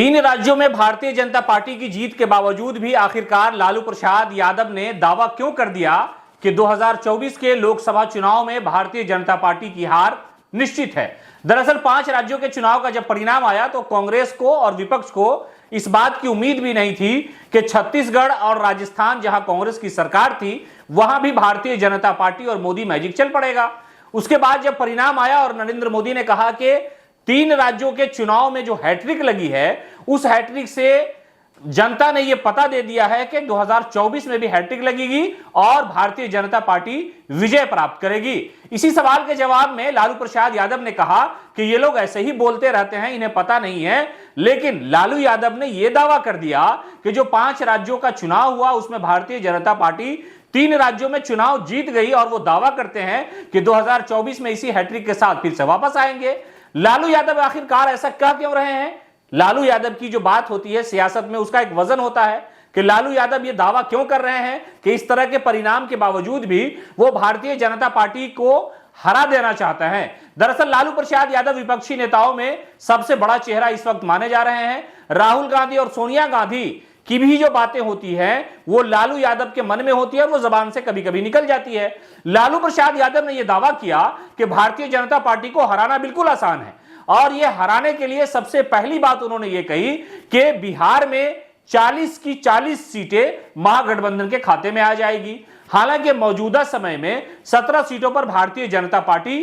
तीन राज्यों में भारतीय जनता पार्टी की जीत के बावजूद भी आखिरकार लालू प्रसाद यादव ने दावा क्यों कर दिया कि 2024 के लोकसभा चुनाव में भारतीय जनता पार्टी की हार निश्चित है। दरअसल 5 राज्यों के चुनाव का जब परिणाम आया तो कांग्रेस को और विपक्ष को इस बात की उम्मीद भी नहीं थी कि छत्तीसगढ़ और राजस्थान, जहां कांग्रेस की सरकार थी, वहां भी भारतीय जनता पार्टी और मोदी मैजिक चल पड़ेगा। उसके बाद जब परिणाम आया और नरेंद्र मोदी ने कहा कि 3 राज्यों के चुनाव में जो हैट्रिक लगी है, उस हैट्रिक से जनता ने यह पता दे दिया है कि 2024 में भी हैट्रिक लगेगी और भारतीय जनता पार्टी विजय प्राप्त करेगी। इसी सवाल के जवाब में लालू प्रसाद यादव ने कहा कि ये लोग ऐसे ही बोलते रहते हैं, इन्हें पता नहीं है। लेकिन लालू यादव ने यह दावा कर दिया कि जो 5 राज्यों का चुनाव हुआ उसमें भारतीय जनता पार्टी 3 राज्यों में चुनाव जीत गई और वो दावा करते हैं कि 2024 में इसी हैट्रिक के साथ फिर से वापस आएंगे। लालू यादव आखिरकार ऐसा कह क्यों रहे हैं? लालू यादव की जो बात होती है सियासत में, उसका एक वजन होता है कि लालू यादव ये दावा क्यों कर रहे हैं कि इस तरह के परिणाम के बावजूद भी वो भारतीय जनता पार्टी को हरा देना चाहते हैं। दरअसल लालू प्रसाद यादव विपक्षी नेताओं में सबसे बड़ा चेहरा इस वक्त माने जा रहे हैं। राहुल गांधी और सोनिया गांधी की भी जो बातें होती हैं वो लालू यादव के मन में होती है और वो जबान से कभी कभी निकल जाती है। लालू प्रसाद यादव ने यह दावा किया कि भारतीय जनता पार्टी को हराना बिल्कुल आसान है और यह हराने के लिए सबसे पहली बात उन्होंने ये कही कि बिहार में 40 की 40 सीटें महागठबंधन के खाते में आ जाएगी। हालांकि मौजूदा समय में 17 सीटों पर भारतीय जनता पार्टी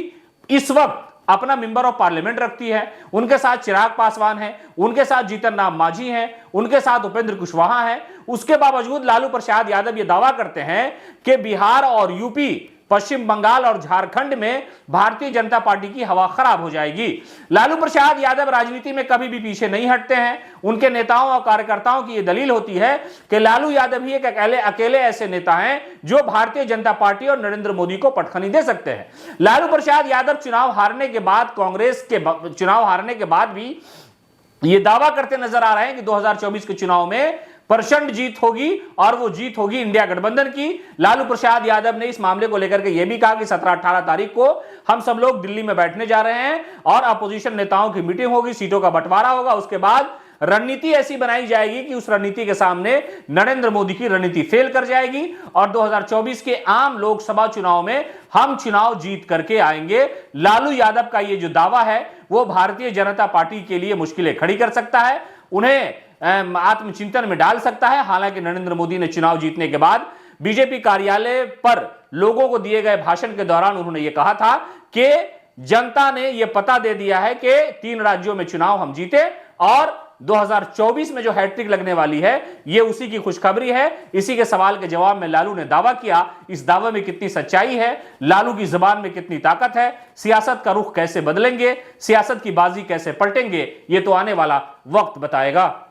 इस वक्त अपना मेंबर ऑफ पार्लियामेंट रखती है। उनके साथ चिराग पासवान है, उनके साथ जीतन राम मांझी हैं, उनके साथ उपेंद्र कुशवाहा हैं। उसके बावजूद लालू प्रसाद यादव ये दावा करते हैं कि बिहार और यूपी, पश्चिम बंगाल और झारखंड में भारतीय जनता पार्टी की हवा खराब हो जाएगी। लालू प्रसाद यादव राजनीति में कभी भी पीछे नहीं हटते हैं। उनके नेताओं और कार्यकर्ताओं की यह दलील होती है कि लालू यादव ही एक अकेले ऐसे नेता हैं जो भारतीय जनता पार्टी और नरेंद्र मोदी को पटखनी दे सकते हैं। लालू प्रसाद यादव चुनाव हारने के बाद, कांग्रेस के चुनाव हारने के बाद भी ये दावा करते नजर आ रहे हैं कि 2024 के चुनाव में प्रचंड जीत होगी और वो जीत होगी इंडिया गठबंधन की। लालू प्रसाद यादव ने इस मामले को लेकर के यह भी कहा कि 17-18 तारीख को हम सब लोग दिल्ली में बैठने जा रहे हैं और अपोजिशन नेताओं की मीटिंग होगी, सीटों का बंटवारा होगा। उसके बाद रणनीति ऐसी बनाई जाएगी कि उस रणनीति के सामने नरेंद्र मोदी की रणनीति फेल कर जाएगी और 2024 के आम लोकसभा चुनाव में हम चुनाव जीत करके आएंगे। लालू यादव का यह जो दावा है वो भारतीय जनता पार्टी के लिए मुश्किलें खड़ी कर सकता है, उन्हें आत्मचिंतन में डाल सकता है। हालांकि नरेंद्र मोदी ने चुनाव जीतने के बाद बीजेपी कार्यालय पर लोगों को दिए गए भाषण के दौरान उन्होंने यह कहा था कि जनता ने यह पता दे दिया है कि 3 राज्यों में चुनाव हम जीते और 2024 में जो हैट्रिक लगने वाली है यह उसी की खुशखबरी है। इसी के सवाल के जवाब में लालू ने दावा किया। इस दावे में कितनी सच्चाई है, लालू की जुबान में कितनी ताकत है, सियासत का रुख कैसे बदलेंगे, सियासत की बाजी कैसे पलटेंगे, यह तो आने वाला वक्त बताएगा।